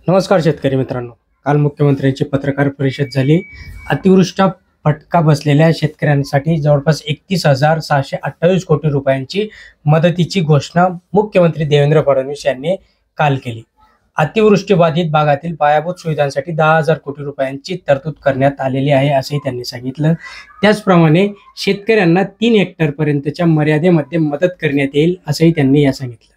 नमस्कार शेतकरी मित्रांनो. काल मुख्यमंत्र्यांची पत्रकार परिषद झाली. अतिवृष्टीचा फटका बसलेल्या शेतकऱ्यांसाठी जवळपास 31,628 कोटी रुपयांची मदतीची घोषणा मुख्यमंत्री देवेंद्र फडणवीस यांनी काल केली. अतिवृष्टीबाधित भागातील पायाभूत सुविधांसाठी 10,000 कोटी रुपयांची तरतूद करण्यात आलेली आहे असंही त्यांनी सांगितलं. त्याचप्रमाणे शेतकऱ्यांना 3 हेक्टर पर्यंतच्या मर्यादेमध्ये मदत करण्यात येईल असंही त्यांनी या सांगितलं.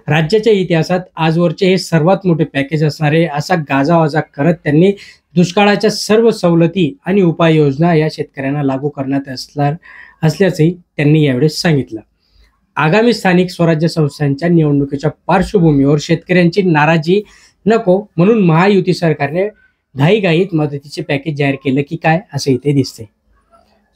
राज्याच्या इतिहासात आजवरचे हे सर्वात मोठे पॅकेज असणारे असा गाजावाजा करत त्यांनी दुष्काळाच्या सर्व सवलती आणि उपाययोजना या शेतकऱ्यांना लागू करण्यात असल्याचंही त्यांनी यावेळेस सांगितलं. आगामी स्थानिक स्वराज्य संस्थांच्या निवडणुकीच्या पार्श्वभूमीवर शेतकऱ्यांची नाराजी नको म्हणून महायुती सरकारने घाईघाईत मदतीचे पॅकेज जाहीर केलं की काय असं इथे दिसते.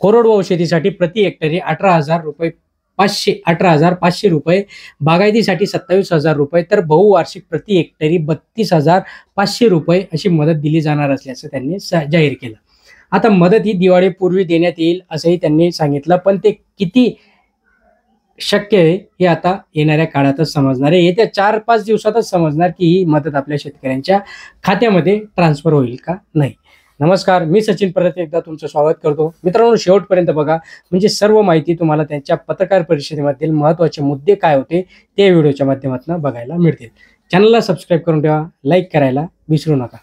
कोरडवाहू शेतीसाठी प्रति हेक्टरी 18,500 रुपये, बागायतीसाठी 27,000 रुपये, तर बहुवार्षिक प्रति हेक्टरी 32,500 रुपये अशी मदत दिली जाणार असल्याचं त्यांनी जाहीर केलं. आता मदत ही दिवाळीपूर्वी देण्यात येईल असंही त्यांनी सांगितलं, पण ते किती शक्य आहे हे आता येणाऱ्या काळातच समजणार आहे. येत्या 4-5 दिवसातच समजणार की ही मदत आपल्या शेतकऱ्यांच्या खात्यामध्ये ट्रान्सफर होईल का नाही. नमस्कार, मी सचिन परत एकदा तुमचं स्वागत करतो. मित्रांनो, शेवटपर्यंत बघा, म्हणजे सर्व माहिती तुम्हाला त्यांच्या पत्रकार परिषदेमधील महत्त्वाचे मुद्दे काय होते ते व्हिडिओच्या माध्यमातून बघायला मिळतील. चॅनलला सबस्क्राईब करून ठेवा, लाईक करायला विसरू नका.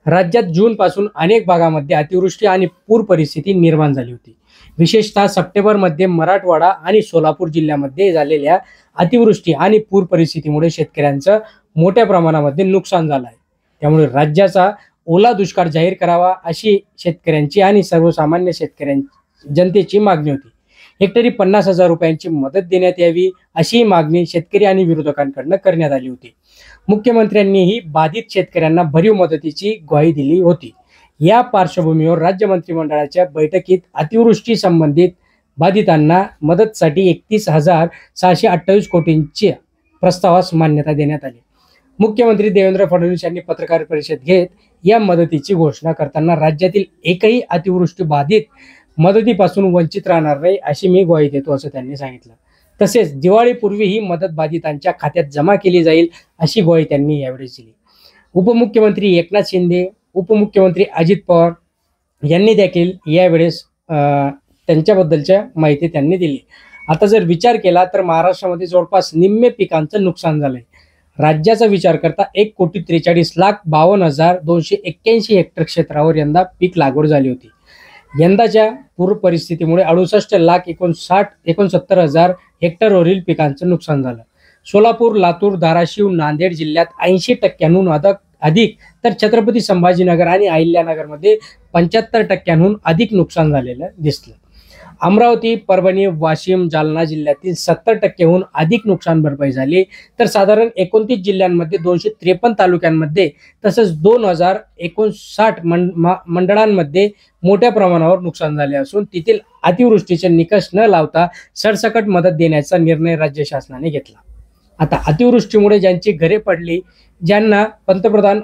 राज्यात जूनपासून अनेक भागामध्ये अतिवृष्टी आणि पूर परिस्थिती निर्माण झाली होती. विशेषतः सप्टेंबरमध्ये मराठवाडा आणि सोलापूर जिल्ह्यामध्ये झालेल्या अतिवृष्टी आणि पूर परिस्थितीमुळे शेतकऱ्यांचं मोठ्या प्रमाणामध्ये नुकसान झालं आहे. त्यामुळे राज्याचा ओला दुष्काळ जाहीर करावा अशी शेतकऱ्यांची आणि सर्वसामान्य जनतेची मागणी होती. हेक्टरी 50,000 रुपयांची मदत देण्यात यावी अशी मागणी शेतकरी आणि विरोधकांकडून करण्यात आली होती. मुख्यमंत्र्यांनीही बाधित शेतकऱ्यांना भरीव मदतीची ग्वाही दिली होती. या पार्श्वभूमीवर राज्य मंत्रिमंडळाच्या बैठकीत अतिवृष्टी संबंधित बाधितांना मदतीसाठी 31,628 कोटींच्या प्रस्तावास मान्यता देण्यात आली. मुख्यमंत्री देवेंद्र फडणवीस यांनी पत्रकार परिषद घेत या मदतीची घोषणा करताना राज्यातील एकही अतिवृष्टी बाधित मदतीपासून वंचित राहणार नाही अशी मी ग्वाही देतो असं त्यांनी सांगितलं. तसेच दिवाळीपूर्वी ही मदत बाधितांच्या खात्यात जमा केली जाईल अशी ग्वाही त्यांनी यावेळी दिली. उपमुख्यमंत्री एकनाथ शिंदे, उपमुख्यमंत्री अजित पवार यांनी देखील यावेळेस त्यांच्याबद्दलच्या माहिती त्यांनी दिली. आता जर विचार केला तर महाराष्ट्रामध्ये जवळपास निम्मे पिकांचं नुकसान झालंय. राज्याचा विचार करता 1,43,52,281 हेक्टर क्षेत्रावर यंदा पीक लागवड झाली होती. यंदाच्या पूर परिस्थितीमुळे 68,69,हजार हेक्टरवरील पिकांचं नुकसान झालं. सोलापूर, लातूर, धाराशिव, नांदेड जिल्ह्यात 80%हून अधिक, तर छत्रपती संभाजीनगर आणि अहिल्यानगरमध्ये 75%हून अधिक नुकसान झालेलं दिसलं. अमरावती, परभणी, वाशिम, जालना जिल्ह्यातील 70%हून अधिक नुकसान भरपाई झाली. तर साधारण 29 जिल्ह्यांमध्ये 253 तालुक्यांमध्ये तसंच 2,059 मंडळांमध्ये मोठ्या प्रमाणावर नुकसान झाले असून तेथील अतिवृष्टीचे निकष न लावता सरसकट मदत देण्याचा निर्णय राज्य शासनाने घेतला. आता अतिवृष्टीमुळे ज्यांची घरे पडली, ज्यांना पंतप्रधान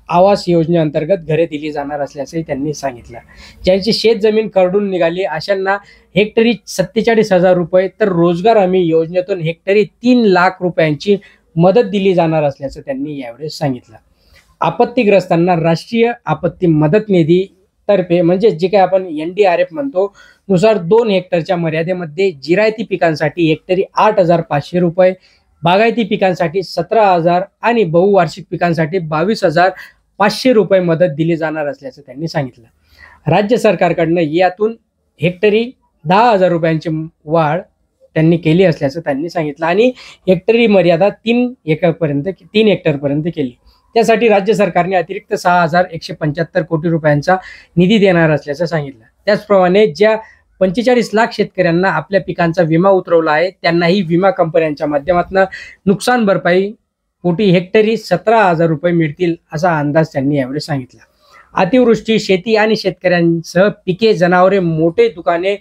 आवास योजनेअंतर्गत घरे दिली जाणार असल्याचंही त्यांनी सांगितलं. ज्यांची शेत जमीन खरडून निघाली अशांना हेक्टरी 47,000 रुपये, तर रोजगार हमी योजनेतून हेक्टरी 3 लाख रुपयांची मदत दिली जाणार असल्याचं त्यांनी यावेळी सांगितलं. आपत्तीग्रस्तांना राष्ट्रीय आपत्ती मदत निधी तर्फे म्हणजे जे काही आपण NDRF म्हणतो नुसार 2 हेक्टरच्या मर्यादेमध्ये जिरायती पिकांसाठी हेक्टरी 8,500 रुपये, बागायती पिकांसाठी 17,000 आणि बहुवार्षिक पिकांसाठी 22,500 रुपये मदत दिली जाणार असल्याचं त्यांनी सांगितलं. राज्य सरकारकडनं यातून हेक्टरी 10,000 रुपयांची वाढ त्यांनी केली असल्याचं त्यांनी सांगितलं आणि हेक्टरी मर्यादा 3 हेक्टरपर्यंत केली. त्यासाठी राज्य सरकारने अतिरिक्त 6,175 कोटी रुपयांचा निधी देणार असल्याचं सांगितलं. त्याचप्रमाणे ज्या 45 लाख शेतकऱ्यांना आपल्या पिकांचा विमा उतरवला आहे त्यांनाही विमा कंपन्यांच्या माध्यमातून नुकसान भरपाई पोटी हेक्टरी 17,000 रुपये मिळतील असा अंदाज त्यांनी यावेळी सांगितला. अतिवृष्टी, शेती आणि शेतकऱ्यांसह पिके, जनावरे, मोठे दुकाने,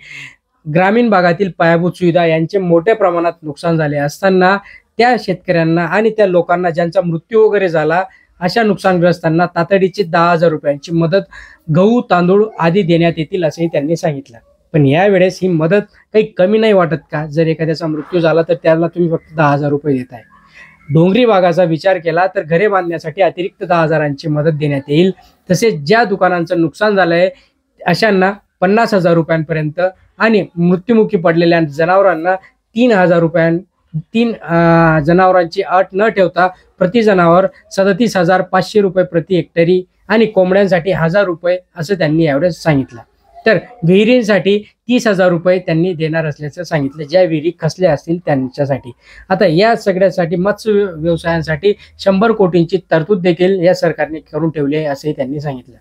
ग्रामीण भागातील पायाभूत सुविधा यांचे मोठ्या प्रमाणात नुकसान झाले असताना त्या शेतकऱ्यांना आणि त्या लोकांना ज्यांचा मृत्यू वगैरे झाला अशा नुकसानग्रस्तांना तातडीची 10,000 रुपयांची मदत गहू, तांदूळ आदी देण्यात येतील असंही त्यांनी सांगितलं. पण यावेळेस ही मदत काही कमी नाही वाटत का? जर एखाद्याचा मृत्यू झाला तर त्याला तुम्ही फक्त 10,000 रुपये देताय. डोंगरी भागाचा विचार केला तर घरे बांधण्यासाठी अतिरिक्त 10,000ची मदत देण्यात येईल. तसेच ज्या दुकानांचं नुकसान झालंय अशांना 50,000 रुपयांपर्यंत आणि मृत्युमुखी पडलेल्या जनावरांना 3,000 तीन जनावरांची अट न ठेवता प्रति जनावर 37,500 रुपये प्रति हेक्टरी आणि कोंबड्यांसाठी 1,000 रुपये असं त्यांनी यावेळेस सांगितलं. तर विहिरींसाठी 30,000 रुपये त्यांनी देणार असल्याचं सांगितलं, ज्या विहिरी खचल्या असतील त्यांच्यासाठी. आता या सगळ्यासाठी मत्स्य व्यवसायांसाठी 100 कोटींची तरतूद देखील या सरकारने करून ठेवली आहे असंही त्यांनी सांगितलं.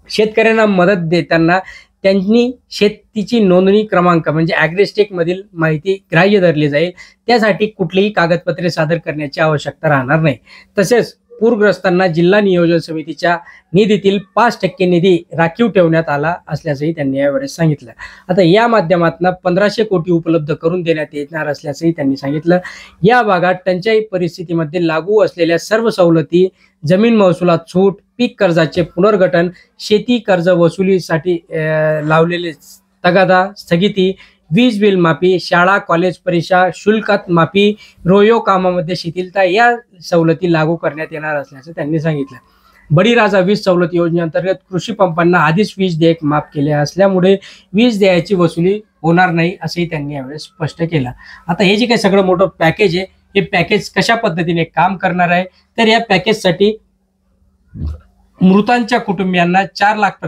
शेतकऱ्यांना मदत देताना त्यांनी शेतीची नोंदणी क्रमांक म्हणजे ॲग्रिस्टेक मधील माहिती ग्राह्य धरली जाईल. त्यासाठी कुठलीही कागदपत्रे सादर करण्याची आवश्यकता राहणार नाही. तसेच पूरग्रस्तांना जिल्हा नियोजन समितीच्या निधीतील 5% निधी राखीव ठेवण्यात आला असल्याचंही त्यांनी यावेळेस सांगितलं. आता या माध्यमातून 1,500 कोटी उपलब्ध करून देण्यात येणार असल्याचंही त्यांनी सांगितलं. या भागात टंचाई परिस्थितीमध्ये लागू असलेल्या सर्व सवलती, जमीन महसुलात सूट, पीक कर्जाचे पुनर्गठन, शेती कर्ज वसुलीसाठी लावलेले तगादा स्थगिती, वीज बिल माफी, शाळा कॉलेज परीक्षा शुल्कात माफी, रोयो कामामध्ये शिथिलता या सवलती लागू करण्यात येणार असल्याचं त्यांनी सांगितलं. बळीराजा वीज सवलत योजनेअंतर्गत कृषी पंपांना आधीच वीज देयक माफ केले असल्यामुळे वीज देयकाची वसुली होणार नाही असंही त्यांनी यावेळेस स्पष्ट केलं. आता हे जे काही सगळं मोठं पॅकेज आहे, हे पॅकेज कशा पद्धतीने काम करणार आहे, तर या पॅकेजसाठी मृतांच्या कुटुंबियांना 4 लाख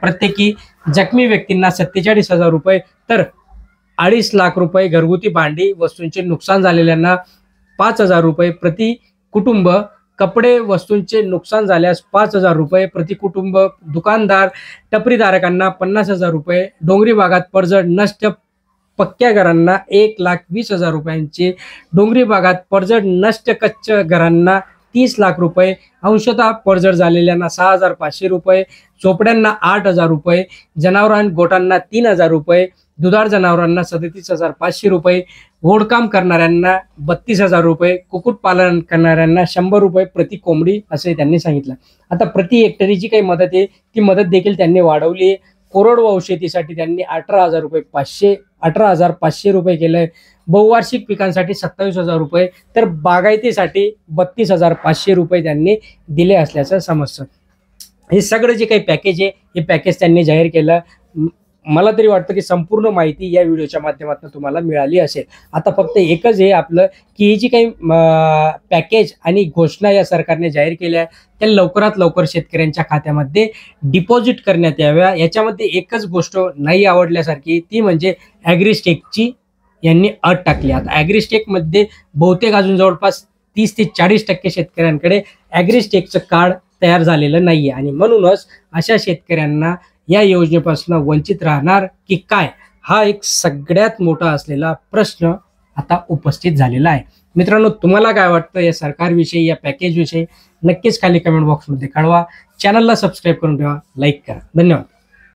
प्रत्येकी, जखमी व्यक्तींना 47,000 रुपये, तर 2.5 लाख रुपये घरगुती भांडी वस्तूंचे नुकसान झालेल्यांना 5,000 रुपये प्रति कुटुंब, कपडे वस्तूंचे नुकसान झाल्यास 5,000 रुपये प्रति कुटुंब, दुकानदार टपरीधारकांना 50,000 रुपये, डोंगरी भागात पडझड नष्ट पक्क्या घरांना 1,20,000 रुपयांचे, डोंगरी भागात पडझड नष्ट कच्च्या घरांना 30 लाख रुपये, अंशतः पडझड झालेल्यांना 6,500 रुपये, झोपड्यांना 8,000 रुपये, जनावरां गोटांना 3,000 रुपये, दुधाळ जनावरांना 37,500 रुपये, ओढकाम करणाऱ्यांना 32,000 रुपये, कुक्कुटपालन करणाऱ्यांना 100 रुपये प्रति कोंबडी असे त्यांनी सांगितलं. आता प्रति हेक्टरी जी काही मदत आहे ती मदत देखील त्यांनी वाढवली आहे. कोरडवाहू शेतीसाठी त्यांनी 18,500 रुपये केलंय, बहुवार्षिक पिकांसाठी 27,000 रुपये, तर बागायतीसाठी 32,500 रुपये त्यांनी दिले असल्याचं समजतं. हे सगळं जे काही पॅकेज आहे हे पॅकेज त्यांनी जाहीर केलं. मला तरी वाटतं की संपूर्ण माहिती या व्हिडिओच्या माध्यमातून तुम्हाला मिळाली असेल. आता फक्त एकच आहे आपलं की ही जी काही पॅकेज आणि घोषणा या सरकारने जाहीर केल्या आहे त्या लवकरात लवकर शेतकऱ्यांच्या खात्यामध्ये डिपॉझिट करण्यात याव्या. याच्यामध्ये एकच गोष्ट नाही आवडल्यासारखी, ती म्हणजे ॲग्रिस्टेकची यांनी अट टाकली. आता ॲग्रिस्टेकमध्ये बहुतेक अजून जवळपास 30 ते 40% शेतकऱ्यांकडे ॲग्रिस्टेकचं कार्ड तयार झालेलं नाही आहे आणि म्हणूनच अशा शेतकऱ्यांना या योजनेपासून वंचित राहणार की काय, हा एक सगळ्यात मोठा असलेला प्रश्न आता उपस्थित झालेला आहे. मित्रांनो, तुम्हाला काय वाटतं या सरकारविषयी, या पॅकेजविषयी? नक्कीच खाली कमेंट बॉक्समध्ये कळवा. चॅनलला सबस्क्राईब करून ठेवा, लाईक करा. धन्यवाद.